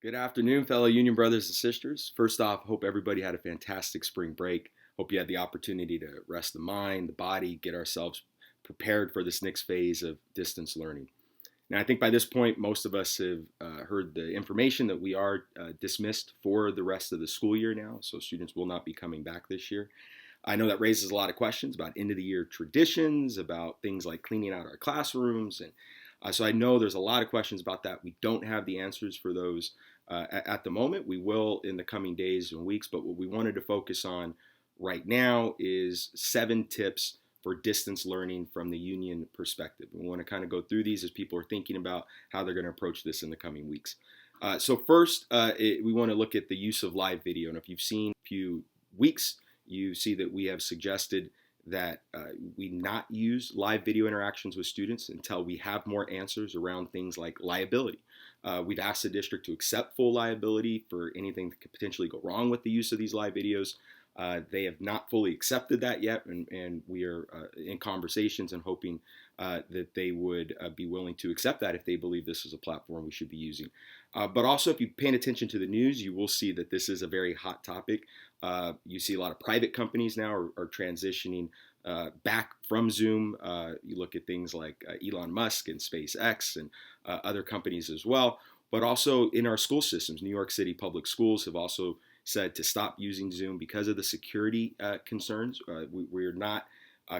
Good afternoon, fellow Union brothers and sisters. First off, hope everybody had a fantastic spring break. Hope you had the opportunity to rest the mind, the body, get ourselves prepared for this next phase of distance learning. Now, I think by this point, most of us have heard the information that we are dismissed for the rest of the school year now, so students will not be coming back this year. I know that raises a lot of questions about end of the year traditions, about things like cleaning out our classrooms. And so I know there's a lot of questions about that. We don't have the answers for those at the moment. We will in the coming days and weeks, but what we wanted to focus on right now is 7 tips for distance learning from the union perspective. We want to kind of go through these as people are thinking about how they're going to approach this in the coming weeks. So first, we want to look at the use of live video. And if you've seen a few weeks, you see that we have suggested that we not use live video interactions with students until we have more answers around things like liability. We've asked the district to accept full liability for anything that could potentially go wrong with the use of these live videos. They have not fully accepted that yet, and we are in conversations and hoping that they would be willing to accept that if they believe this is a platform we should be using. But also, if you're paying attention to the news, you will see that this is a very hot topic. You see a lot of private companies now are transitioning back from Zoom. You look at things like Elon Musk and SpaceX and other companies as well. But also in our school systems, New York City public schools have also said to stop using Zoom because of the security concerns. We're not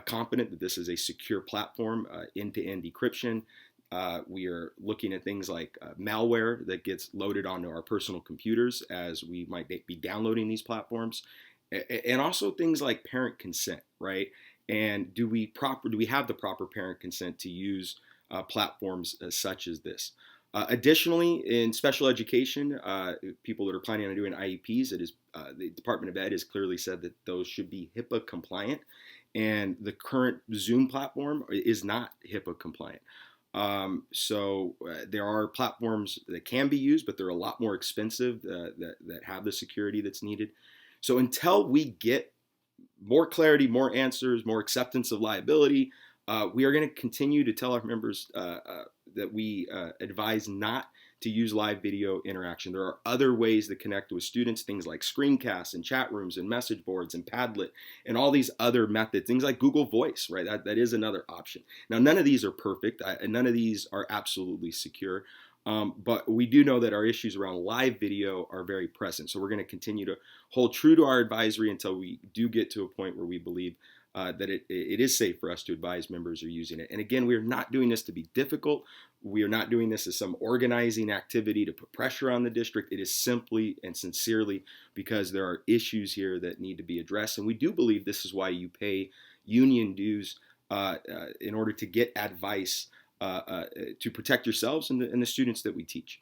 confident that this is a secure platform, end-to-end decryption. We are looking at things like malware that gets loaded onto our personal computers as we might be downloading these platforms, and also things like parent consent, right? And do we have the proper parent consent to use platforms such as this? Additionally, in special education, people that are planning on doing IEPs, the Department of Ed has clearly said that those should be HIPAA compliant, and the current Zoom platform is not HIPAA compliant. There are platforms that can be used, but they're a lot more expensive that have the security that's needed. So until we get more clarity, more answers, more acceptance of liability, we are going to continue to tell our members that we advise not to use live video interaction. There are other ways to connect with students, things like screencasts and chat rooms and message boards and Padlet and all these other methods, things like Google Voice, right? That is another option. Now, none of these are perfect, and none of these are absolutely secure. But we do know that our issues around live video are very present. So we're going to continue to hold true to our advisory until we do get to a point where we believe that it is safe for us to advise members are using it. And again, we are not doing this to be difficult. We are not doing this as some organizing activity to put pressure on the district. It is simply and sincerely because there are issues here that need to be addressed. And we do believe this is why you pay union dues in order to get advice to protect yourselves and the students that we teach.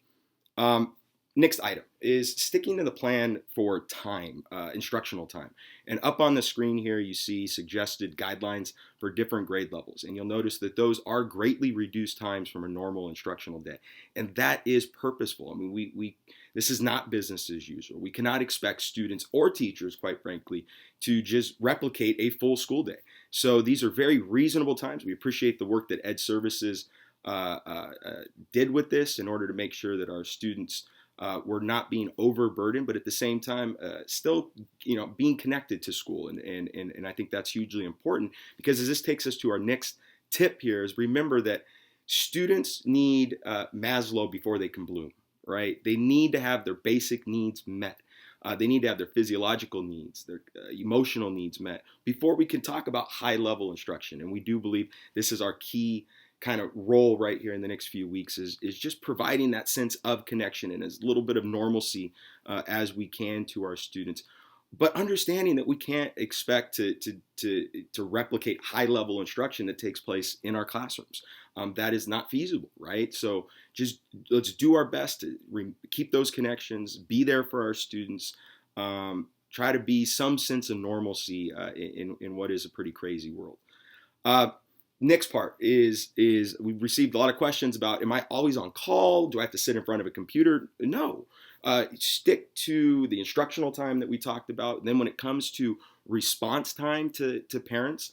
Next item is sticking to the plan for time, instructional time. And up on the screen here, you see suggested guidelines for different grade levels. And you'll notice that those are greatly reduced times from a normal instructional day. And that is purposeful. I mean, this is not business as usual. We cannot expect students or teachers, quite frankly, to just replicate a full school day. So these are very reasonable times. We appreciate the work that Ed Services did with this in order to make sure that our students were not being overburdened, but at the same time, still, being connected to school. And I think that's hugely important because as this takes us to our next tip here is remember that students need Maslow before they can bloom, right? They need to have their basic needs met. They need to have their physiological needs, their emotional needs met before we can talk about high level instruction. And we do believe this is our key kind of role right here in the next few weeks is just providing that sense of connection and as little bit of normalcy as we can to our students, but understanding that we can't expect to replicate high level instruction that takes place in our classrooms. That is not feasible, right? So just let's do our best to keep those connections, be there for our students, try to be some sense of normalcy in what is a pretty crazy world. Next part is we've received a lot of questions about, am I always on call? Do I have to sit in front of a computer? No. Stick to the instructional time that we talked about. Then when it comes to response time to parents,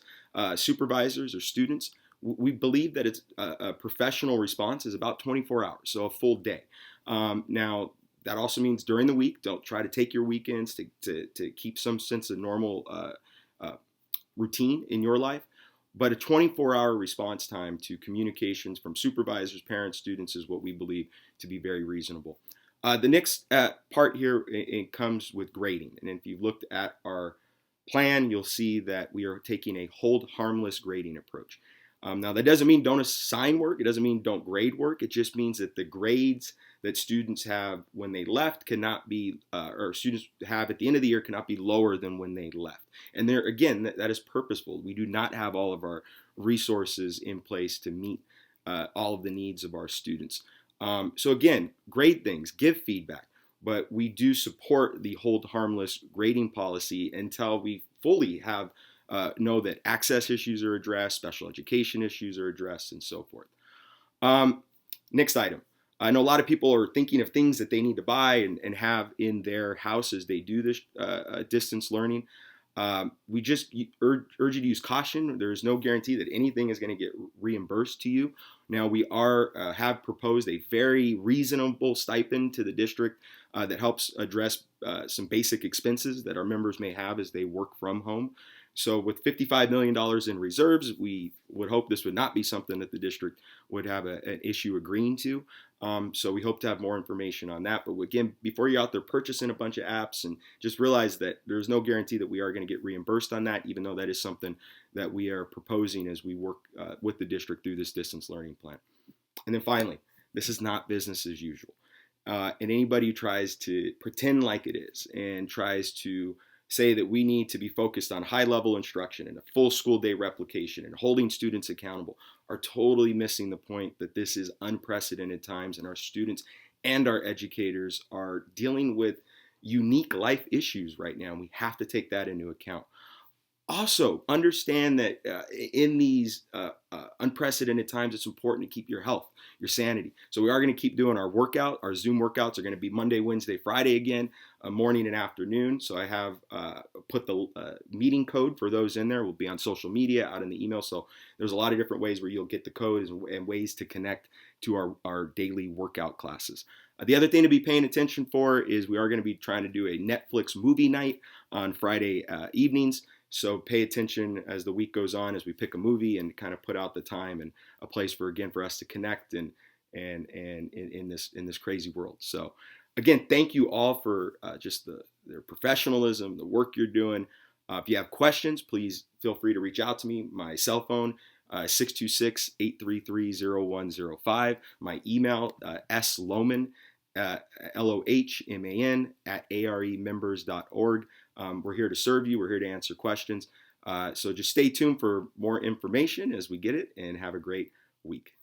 supervisors, or students, we believe that it's a professional response is about 24 hours, so a full day. Now, that also means during the week, don't try to take your weekends to keep some sense of normal uh, routine in your life. But a 24-hour response time to communications from supervisors, parents, students is what we believe to be very reasonable. The next part here, it comes with grading. And if you've looked at our plan, you'll see that we are taking a hold harmless grading approach. Now, that doesn't mean don't assign work. It doesn't mean don't grade work. It just means that the grades that students have when they left cannot be, or students have at the end of the year cannot be lower than when they left. And there, again, that is purposeful. We do not have all of our resources in place to meet all of the needs of our students. So again, grade things, give feedback, but we do support the hold harmless grading policy until we fully have know that access issues are addressed, special education issues are addressed, and so forth. Next item. I know a lot of people are thinking of things that they need to buy and have in their house as they do this distance learning. We just urge you to use caution. There is no guarantee that anything is going to get reimbursed to you. Now, we have proposed a very reasonable stipend to the district that helps address some basic expenses that our members may have as they work from home. So with $55 million in reserves, we would hope this would not be something that the district would have an issue agreeing to. So we hope to have more information on that. But again, before you're out there purchasing a bunch of apps, and just realize that there's no guarantee that we are going to get reimbursed on that, even though that is something that we are proposing as we work with the district through this distance learning plan. And then finally, this is not business as usual. And anybody who tries to pretend like it is and tries to say that we need to be focused on high-level instruction and a full school day replication and holding students accountable are totally missing the point that this is unprecedented times, and our students and our educators are dealing with unique life issues right now, and we have to take that into account. Also, understand that in these unprecedented times, it's important to keep your health, your sanity. So we are going to keep doing our workout. Our Zoom workouts are going to be Monday, Wednesday, Friday again, morning and afternoon. So I have put the meeting code for those in there. We'll be on social media, out in the email. So there's a lot of different ways where you'll get the code and ways to connect to our daily workout classes. The other thing to be paying attention for is we are going to be trying to do a Netflix movie night on Friday evenings. So pay attention as the week goes on, as we pick a movie and kind of put out the time and a place for us to connect and in this crazy world. So again, thank you all for just their professionalism, the work you're doing. If you have questions, please feel free to reach out to me. My cell phone, 626-833-0105. My email, slohman, LOHMAN @aremembers.org. We're here to serve you. We're here to answer questions. So just stay tuned for more information as we get it, and have a great week.